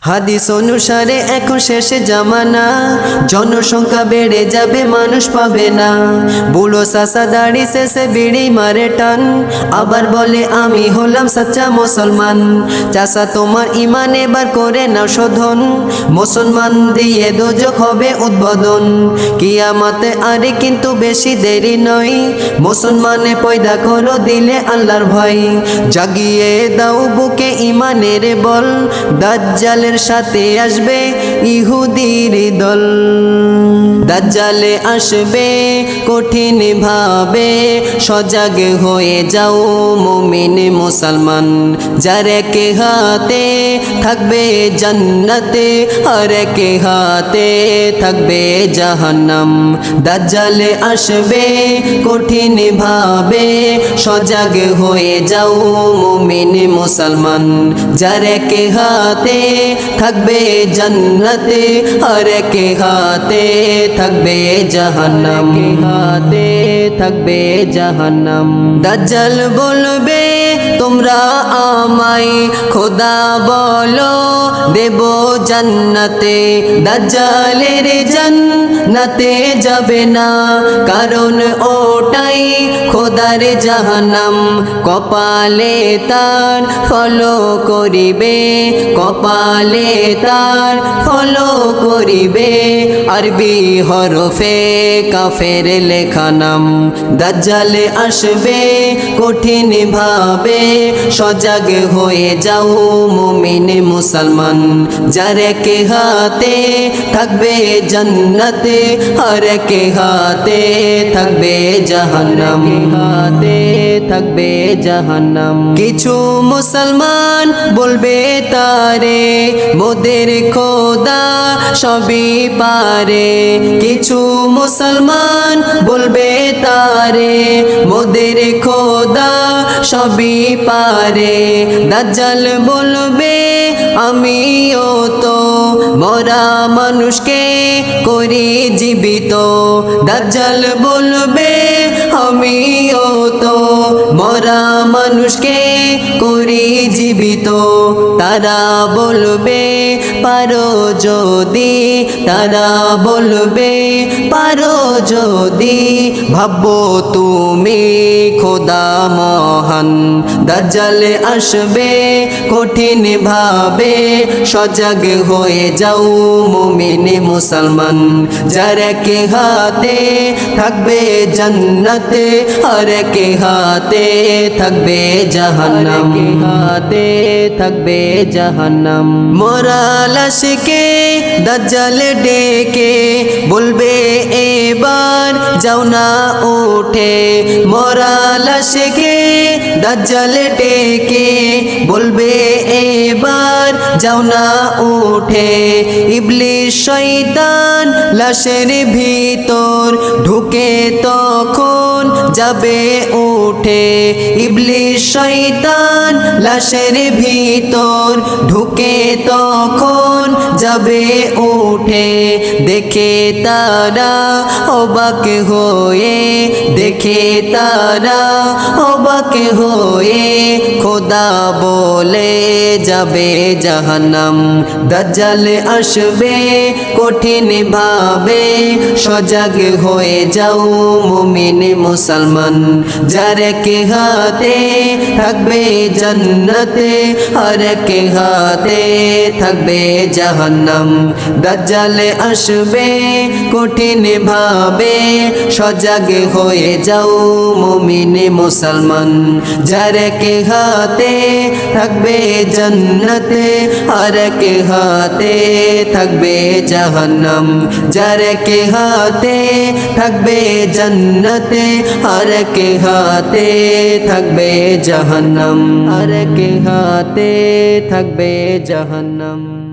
হাদিস অনুসারে এখন শেষে জামানা, জনসংখ্যা বেড়ে যাবে মানুষ পাবে না। বুড়ো চাচা দাড়ি শেষে বিড়ি মারে টান, আবার বলে আমি হলাম সাচ্চা মুসলমান। চাচা তোমার ইমান এবার করে নাও শোধন, মুসলমান দিয়ে দোজখ হবে উদ্বোধন। কিয়ামতে আরে কিন্তু বেশি দেরি নয়, মুসলমানে পয়দা করো দিলে আল্লাহর ভয়। জাগিয়ে দাও বুকে ইমানের বল, দাজ্জালের সাথে আসবে ইহুদির দল। দাজ্জালে আসবে কঠিন ভাবে, সজাগ হয়ে যাও মুমিন মুসলমান। যার এক হাতে থাকবে জান্নাতে, আর এক হাতে থাকবে জাহান্নাম। দাজ্জালে আসবে কঠিন ভাবে, সজাগ হয়ে যাও মুমিন মুসলমান। যার এক হাতে থাকবে জান্নাতে, আর এক হাতে থাকবে জাহান্নাম, হাতে থাকবে জাহান্নাম। দাজ্জাল বলবে তোমরা আমায় খোদা বলো, দেব জান্নাতে। দাজ্জালের জান্নাতে যাবে না, কারণ ওটাই খোদার জাহান্নাম। কপালে তার ফলো করিবে, কপালে তার ফলো করিবে, আরবি হরফে কাফের লেখা নাম। দাজ্জালে আসবে কঠিন ভাবে, সজাগ হয়ে যাও মুমিন মুসলমান। যার এক হাতে থাকবে জান্নাতে, আর এক হাতে থাকবে জাহান্নাম, হাতে থাকবে জাহান্নাম। কিছু মুসলমান বলবে তারে মোদের খোদা সবই পারে। কিছু মুসলমান বলবে তারে মোদের খোদা সবই পারে। দাজ্জাল বলবে আমিও তো মরা মানুষকে করি জীবিত। দাজ্জাল বলবে আমিও তো মরা মানুষকে করি জীবিত। তারা বলবে পারো যদি, তারা বলবে পারো যদি, ভাবো তুমি খোদা মহান। দাজ্জালে আসবে কঠিন ভাবে, সজাগ হয়ে যাও মুমিন মুসলমান। যার এক হাতে থাকবে জান্নাতে, আর এক হাতে থাকবে জাহান্নাম, হাতে থাকবে জাহান্নাম। মরা লাশকে দাজ্জাল ডেকে বলবে এবার যাও না উঠে। মরা লাশকে দাজ্জাল ডেকে বলবে এবার যাও না উঠে। ইবলিস শয়তান লাশের ভিতর ঢুকে তখন যাবে উঠে। ইবলিস শয়তান লাশের ভিতর ঢুকে তখন যাবে উঠে। দেখে তারা অবাক হয়ে, দেখে তারা অবাক হয়ে, খোদা বলে যাবে জাহান্নাম। দাজ্জাল আসবে কঠিন ভাবে, সজাগ হয়ে যাও মুমিন মুসলমান। যার এক হাতে থাকবে জান্নাতে, আর এক হাতে থাকবে জাহান্নাম। দাজ্জাল আসবে কঠিন ভাবে, সজাগ হয়ে যাও মুমিন মুসলমান। যার এক হাতে থাকবে জান্নাতে, আর এক হাতে থাকবে জাহান্নাম। যার এক হাতে থাকবে জান্নাতে, আর এক হাতে থাকবে জাহান্নাম, আর এক হাতে থাকবে জাহান্নাম।